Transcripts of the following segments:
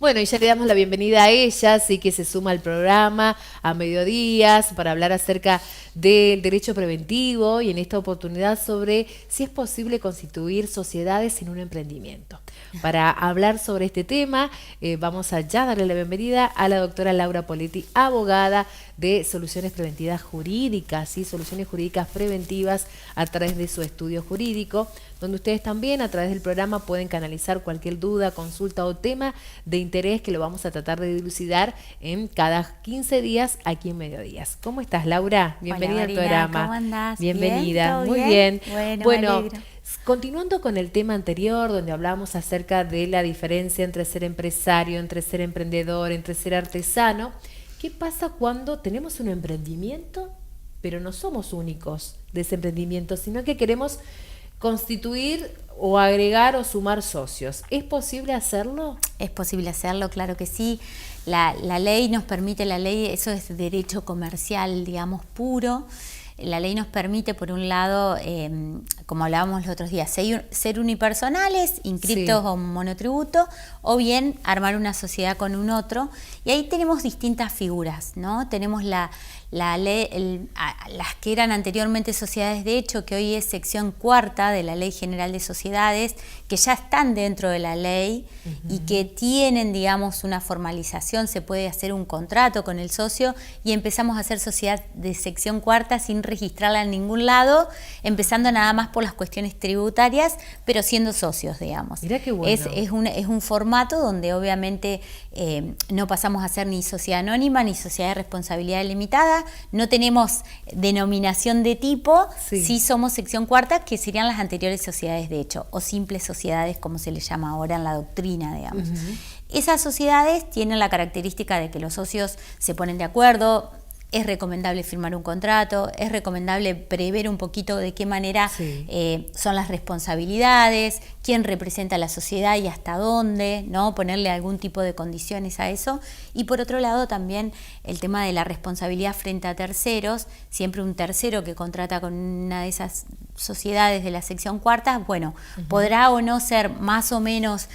Bueno, y ya le damos la bienvenida a ella, sí que se suma al programa a mediodías para hablar acerca del derecho preventivo y en esta oportunidad sobre si es posible constituir sociedades sin un emprendimiento. Para hablar sobre este tema, vamos a ya darle la bienvenida a la doctora Laura Poletti, abogada de Soluciones Preventivas Jurídicas, ¿sí? Soluciones Jurídicas Preventivas a través de su estudio jurídico, donde ustedes también a través del programa pueden canalizar cualquier duda, consulta o tema de interés que lo vamos a tratar de dilucidar en cada 15 días aquí en Mediodías. ¿Cómo estás, Laura? Bienvenida al programa. ¿Cómo andás? Bienvenida, ¿Bien? Muy bien. Bueno, continuando con el tema anterior, donde hablamos acerca de la diferencia entre ser empresario, entre ser emprendedor, entre ser artesano, ¿qué pasa cuando tenemos un emprendimiento, pero no somos únicos de ese emprendimiento, sino que queremos constituir o agregar o sumar socios? ¿Es posible hacerlo? Es posible hacerlo, claro que sí. La ley nos permite, eso es derecho comercial, digamos, puro. La ley nos permite, por un lado, como hablábamos los otros días, ser unipersonales, inscriptos o monotributo, o bien armar una sociedad con un otro. Y ahí tenemos distintas figuras, ¿no? Tenemos la ley, las que eran anteriormente sociedades de hecho, que hoy es sección cuarta de la Ley General de Sociedades, que ya están dentro de la ley y que tienen, digamos, una formalización, se puede hacer un contrato con el socio y empezamos a hacer sociedad de sección cuarta sin registrarla en ningún lado, empezando nada más por las cuestiones tributarias, pero siendo socios, digamos. Mirá qué bueno. Es un formato donde obviamente no pasamos a ser ni sociedad anónima ni sociedad de responsabilidad limitada, no tenemos denominación de tipo, sí somos sección cuarta, que serían las anteriores sociedades de hecho, o simples sociedades como se les llama ahora en la doctrina, digamos. Esas sociedades tienen la característica de que los socios se ponen de acuerdo. Es recomendable firmar un contrato, es recomendable prever un poquito de qué manera son las responsabilidades, quién representa a la sociedad y hasta dónde, ¿no? Ponerle algún tipo de condiciones a eso. Y por otro lado también el tema de la responsabilidad frente a terceros, siempre un tercero que contrata con una de esas sociedades de la sección cuarta, bueno, podrá o no ser más o menos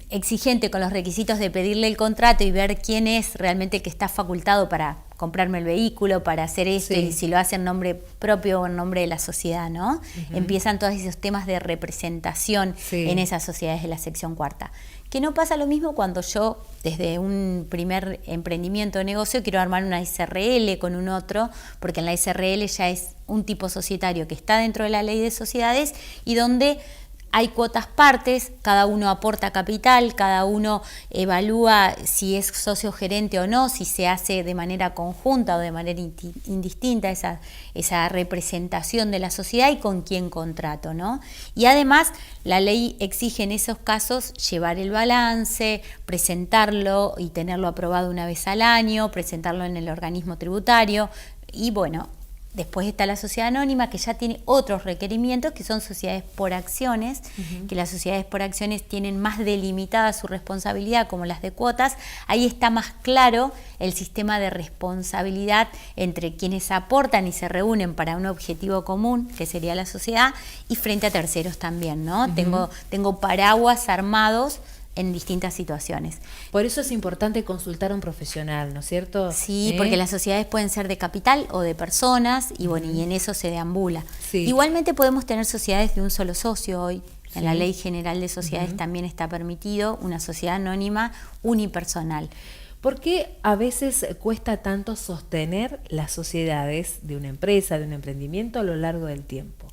exigente con los requisitos de pedirle el contrato y ver quién es realmente el que está facultado para comprarme el vehículo, para hacer esto, y si lo hace en nombre propio o en nombre de la sociedad, ¿no? Empiezan todos esos temas de representación en esas sociedades de la sección cuarta. Que no pasa lo mismo cuando yo, desde un primer emprendimiento de negocio, quiero armar una SRL con un otro, porque en la SRL ya es un tipo societario que está dentro de la ley de sociedades y donde hay cuotas partes, cada uno aporta capital, cada uno evalúa si es socio gerente o no, si se hace de manera conjunta o de manera indistinta esa representación de la sociedad y con quién contrato, ¿no? Y además la ley exige en esos casos llevar el balance, presentarlo y tenerlo aprobado una vez al año, presentarlo en el organismo tributario y bueno. Después está la sociedad anónima, que ya tiene otros requerimientos, que son sociedades por acciones, que las sociedades por acciones tienen más delimitada su responsabilidad, como las de cuotas. Ahí está más claro el sistema de responsabilidad entre quienes aportan y se reúnen para un objetivo común, que sería la sociedad, y frente a terceros también, ¿no? Tengo paraguas armados en distintas situaciones. Por eso es importante consultar a un profesional, ¿no es cierto? Sí, porque las sociedades pueden ser de capital o de personas y bueno, y en eso se deambula. Igualmente podemos tener sociedades de un solo socio hoy. En la Ley General de Sociedades también está permitido una sociedad anónima unipersonal. ¿Por qué a veces cuesta tanto sostener las sociedades de una empresa, de un emprendimiento a lo largo del tiempo?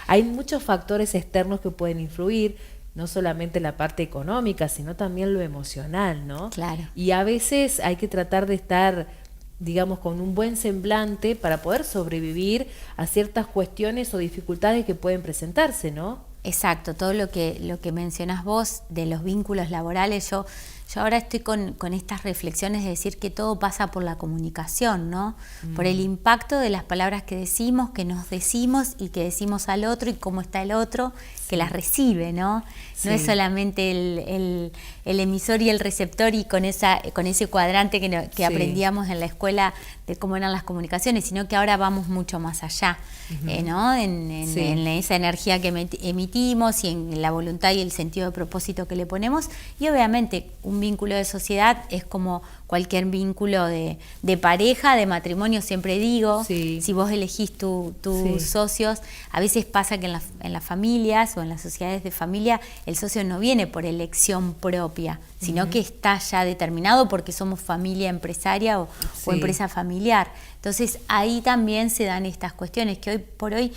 Hay muchos factores externos que pueden influir, no solamente la parte económica, sino también lo emocional, ¿no? Claro. Y a veces hay que tratar de estar, digamos, con un buen semblante para poder sobrevivir a ciertas cuestiones o dificultades que pueden presentarse, ¿no? Exacto, todo lo que mencionás vos de los vínculos laborales, yo yo ahora estoy con estas reflexiones de decir que todo pasa por la comunicación, ¿no? Por el impacto de las palabras que decimos, que nos decimos y que decimos al otro y cómo está el otro, que las recibe, ¿no? Sí. No es solamente el emisor y el receptor y con ese cuadrante que aprendíamos en la escuela de cómo eran las comunicaciones, sino que ahora vamos mucho más allá, ¿no? En esa energía que emitimos y en la voluntad y el sentido de propósito que le ponemos. Y obviamente un vínculo de sociedad es como cualquier vínculo de pareja, de matrimonio, siempre digo. Sí. Si vos elegís tus socios, a veces pasa que en las familias o en las sociedades de familia el socio no viene por elección propia, sino que está ya determinado porque somos familia empresaria o empresa familiar. Entonces ahí también se dan estas cuestiones que hoy por hoy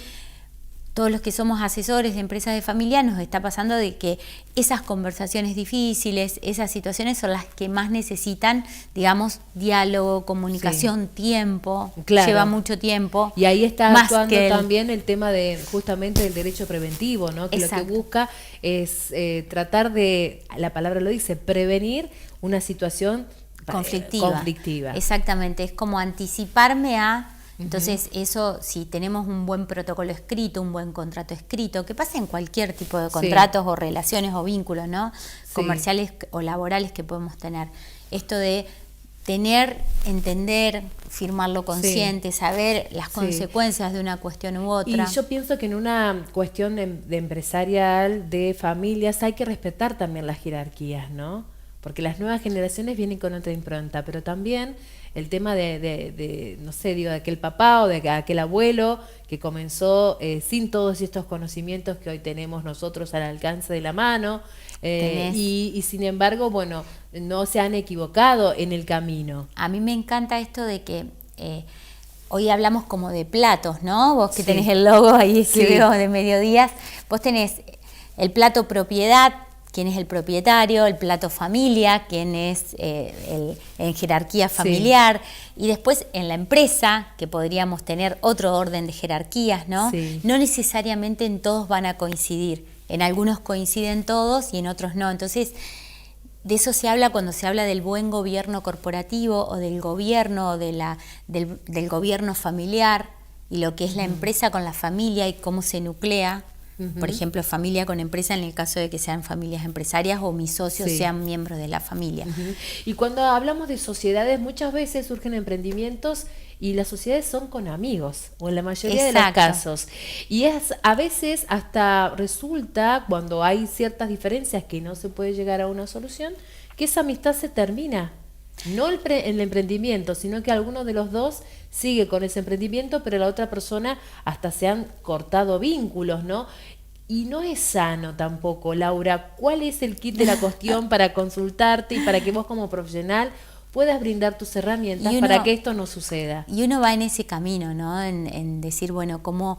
todos los que somos asesores de empresas de familia nos está pasando de que esas conversaciones difíciles, esas situaciones son las que más necesitan, digamos, diálogo, comunicación, tiempo, lleva mucho tiempo. Y ahí está actuando también el tema de justamente del derecho preventivo, ¿no? Que lo que busca es tratar de, la palabra lo dice, prevenir una situación conflictiva. Exactamente, es como anticiparme a... Entonces eso, si tenemos un buen protocolo escrito, un buen contrato escrito, que pasa en cualquier tipo de contratos o relaciones o vínculos, ¿no? Comerciales o laborales que podemos tener. Esto de tener, entender, firmarlo consciente, saber las consecuencias de una cuestión u otra. Y yo pienso que en una cuestión de empresarial, de familias, hay que respetar también las jerarquías, ¿no? Porque las nuevas generaciones vienen con otra impronta, pero también el tema de no sé, digo, de aquel papá o de aquel abuelo que comenzó sin todos estos conocimientos que hoy tenemos nosotros al alcance de la mano, y sin embargo, bueno, no se han equivocado en el camino. A mí me encanta esto de que hoy hablamos como de platos, ¿no? Vos que tenés el logo ahí que veo de Mediodías, vos tenés el plato propiedad, quién es el propietario, el plato familia, quién es en jerarquía familiar, y después en la empresa, que podríamos tener otro orden de jerarquías, ¿no? No necesariamente en todos van a coincidir, en algunos coinciden todos y en otros no. Entonces, de eso se habla cuando se habla del buen gobierno corporativo o del gobierno, o del gobierno familiar, y lo que es la empresa con la familia y cómo se nuclea. Por ejemplo, familia con empresa en el caso de que sean familias empresarias o mis socios sean miembros de la familia. Y cuando hablamos de sociedades, muchas veces surgen emprendimientos y las sociedades son con amigos, o en la mayoría de los casos. Y a veces hasta resulta, cuando hay ciertas diferencias que no se puede llegar a una solución, que esa amistad se termina. No el emprendimiento, sino que alguno de los dos sigue con ese emprendimiento, pero la otra persona hasta se han cortado vínculos, ¿no? Y no es sano tampoco, Laura. ¿Cuál es el kit de la cuestión para consultarte y para que vos como profesional puedas brindar tus herramientas para que esto no suceda? Y uno va en ese camino, ¿no? En decir, bueno, cómo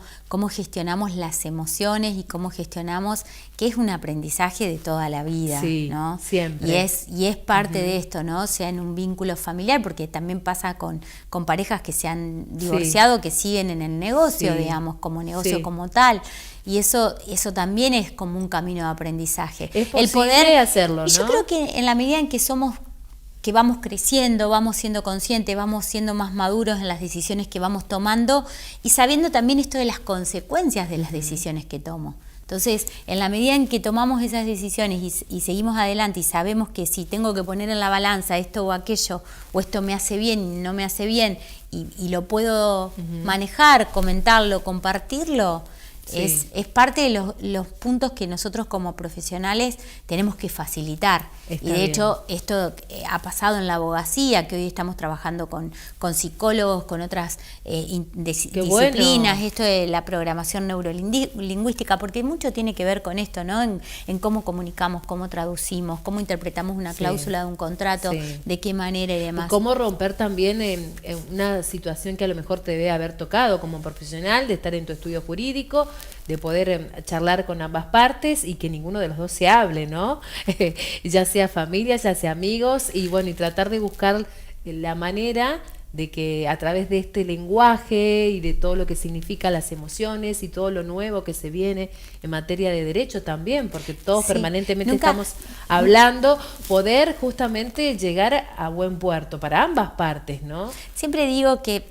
gestionamos las emociones y cómo gestionamos, que es un aprendizaje de toda la vida, ¿no? Siempre. Y es parte de esto, ¿no? Sea en un vínculo familiar, porque también pasa con parejas que se han divorciado, que siguen en el negocio, digamos, como negocio como tal. Y eso también es como un camino de aprendizaje. Es posible el poder hacerlo, ¿no? Y yo creo que en la medida en que vamos creciendo, vamos siendo conscientes, vamos siendo más maduros en las decisiones que vamos tomando y sabiendo también esto de las consecuencias de las decisiones que tomo. Entonces, en la medida en que tomamos esas decisiones y seguimos adelante y sabemos que si tengo que poner en la balanza esto o aquello, o esto me hace bien y no me hace bien, y lo puedo manejar, comentarlo, compartirlo, es parte de los puntos que nosotros como profesionales tenemos que facilitar. Y de hecho esto ha pasado en la abogacía, que hoy estamos trabajando con psicólogos, con otras disciplinas, esto de la programación neurolingüística, porque mucho tiene que ver con esto, ¿no? En cómo comunicamos, cómo traducimos, cómo interpretamos una cláusula de un contrato, de qué manera y demás. Cómo romper también en una situación que a lo mejor te debe haber tocado como profesional, de estar en tu estudio jurídico, de poder charlar con ambas partes y que ninguno de los dos se hable, ¿no? Ya sea familia, ya sea amigos, y bueno, y tratar de buscar la manera de que a través de este lenguaje y de todo lo que significa las emociones y todo lo nuevo que se viene en materia de derecho también, porque todos permanentemente estamos hablando, poder justamente llegar a buen puerto para ambas partes, ¿no? Siempre digo que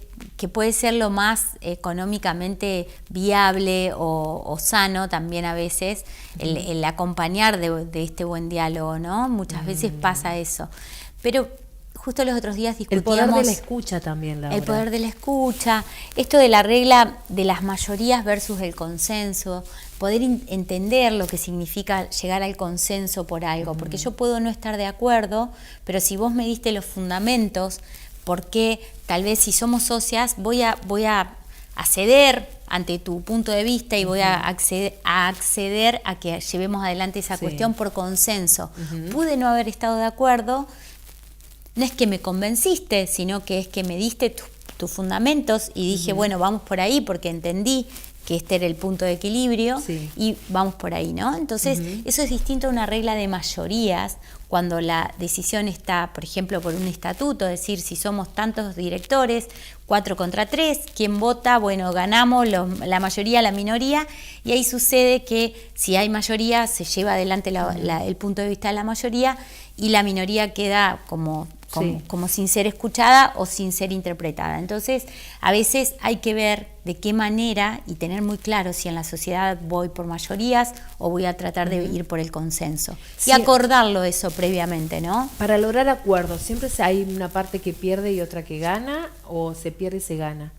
puede ser lo más económicamente viable o sano también a veces el acompañar de este buen diálogo, ¿no? Muchas veces pasa eso. Pero justo los otros días discutíamos... El poder de la escucha también, Laura. El poder de la escucha, esto de la regla de las mayorías versus el consenso, poder entender lo que significa llegar al consenso por algo, porque yo puedo no estar de acuerdo, pero si vos me diste los fundamentos, porque tal vez si somos socias voy a ceder ante tu punto de vista y voy a acceder a que llevemos adelante esa cuestión por consenso. Pude no haber estado de acuerdo, no es que me convenciste, sino que es que me diste tus fundamentos y dije, bueno, vamos por ahí porque entendí que este era el punto de equilibrio y vamos por ahí, ¿no? Entonces, eso es distinto a una regla de mayorías cuando la decisión está, por ejemplo, por un estatuto, es decir, si somos tantos directores, 4 contra 3, ¿quién vota? Bueno, ganamos la mayoría, la minoría, y ahí sucede que si hay mayoría, se lleva adelante el punto de vista de la mayoría y la minoría queda como sin ser escuchada o sin ser interpretada. Entonces, a veces hay que ver de qué manera y tener muy claro si en la sociedad voy por mayorías o voy a tratar de ir por el consenso. Y acordarlo eso previamente, ¿no? Para lograr acuerdos, ¿siempre hay una parte que pierde y otra que gana o se pierde y se gana?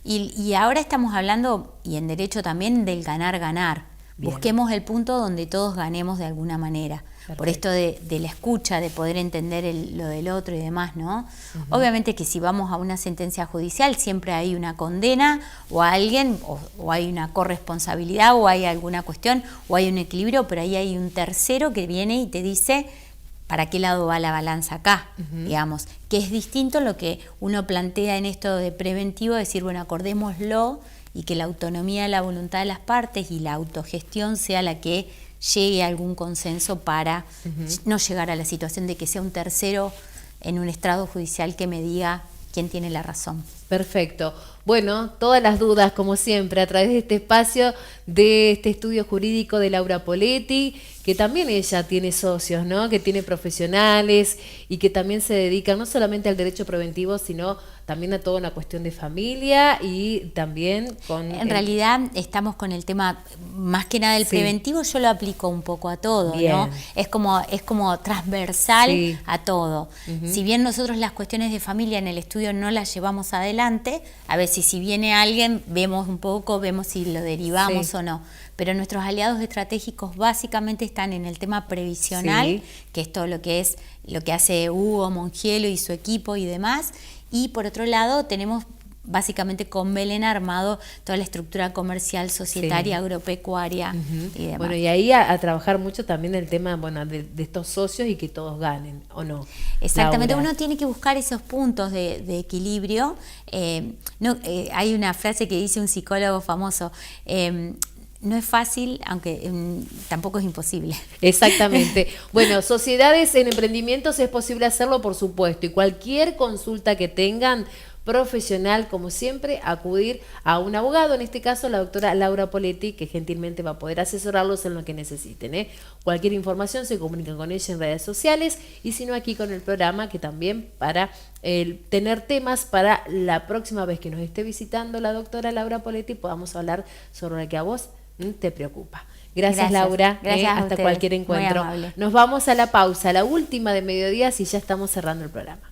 Y ahora estamos hablando, y en derecho también, del ganar-ganar. Busquemos el punto donde todos ganemos de alguna manera. Perfecto. Por esto de la escucha, de poder entender lo del otro y demás, ¿no? Obviamente que si vamos a una sentencia judicial siempre hay una condena o a alguien, o hay una corresponsabilidad o hay alguna cuestión o hay un equilibrio, pero ahí hay un tercero que viene y te dice para qué lado va la balanza acá, digamos, que es distinto lo que uno plantea en esto de preventivo, decir, bueno, acordémoslo y que la autonomía de la voluntad de las partes y la autogestión sea la que llegue a algún consenso para no llegar a la situación de que sea un tercero en un estrado judicial que me diga quién tiene la razón. Perfecto. Bueno, todas las dudas, como siempre, a través de este espacio, de este estudio jurídico de Laura Poletti, que también ella tiene socios, ¿no? Que tiene profesionales y que también se dedican no solamente al derecho preventivo, sino también a toda una cuestión de familia y también con... En realidad estamos con el tema, más que nada el preventivo, yo lo aplico un poco a todo, ¿no? Es como transversal a todo. Si bien nosotros las cuestiones de familia en el estudio no las llevamos adelante, a veces si viene alguien, vemos un poco, vemos si lo derivamos o no. Pero nuestros aliados estratégicos básicamente están en el tema previsional, que es todo lo que hace Hugo Mongielo y su equipo y demás. Y por otro lado tenemos básicamente con Belén armado toda la estructura comercial, societaria, agropecuaria y demás. Bueno, y ahí a trabajar mucho también el tema, bueno, de estos socios y que todos ganen, ¿o no? Exactamente, Laura. Uno tiene que buscar esos puntos de equilibrio. Hay una frase que dice un psicólogo famoso, no es fácil, aunque tampoco es imposible. Exactamente. Bueno, sociedades en emprendimientos es posible hacerlo, por supuesto, y cualquier consulta que tengan profesional, como siempre, acudir a un abogado, en este caso la doctora Laura Poletti, que gentilmente va a poder asesorarlos en lo que necesiten. Cualquier información se comunican con ella en redes sociales y si no aquí con el programa, que también para tener temas para la próxima vez que nos esté visitando la doctora Laura Poletti podamos hablar sobre lo que a vos te preocupa. Gracias Laura, gracias hasta cualquier encuentro. Nos vamos a la pausa, la última de mediodía, si ya estamos cerrando el programa.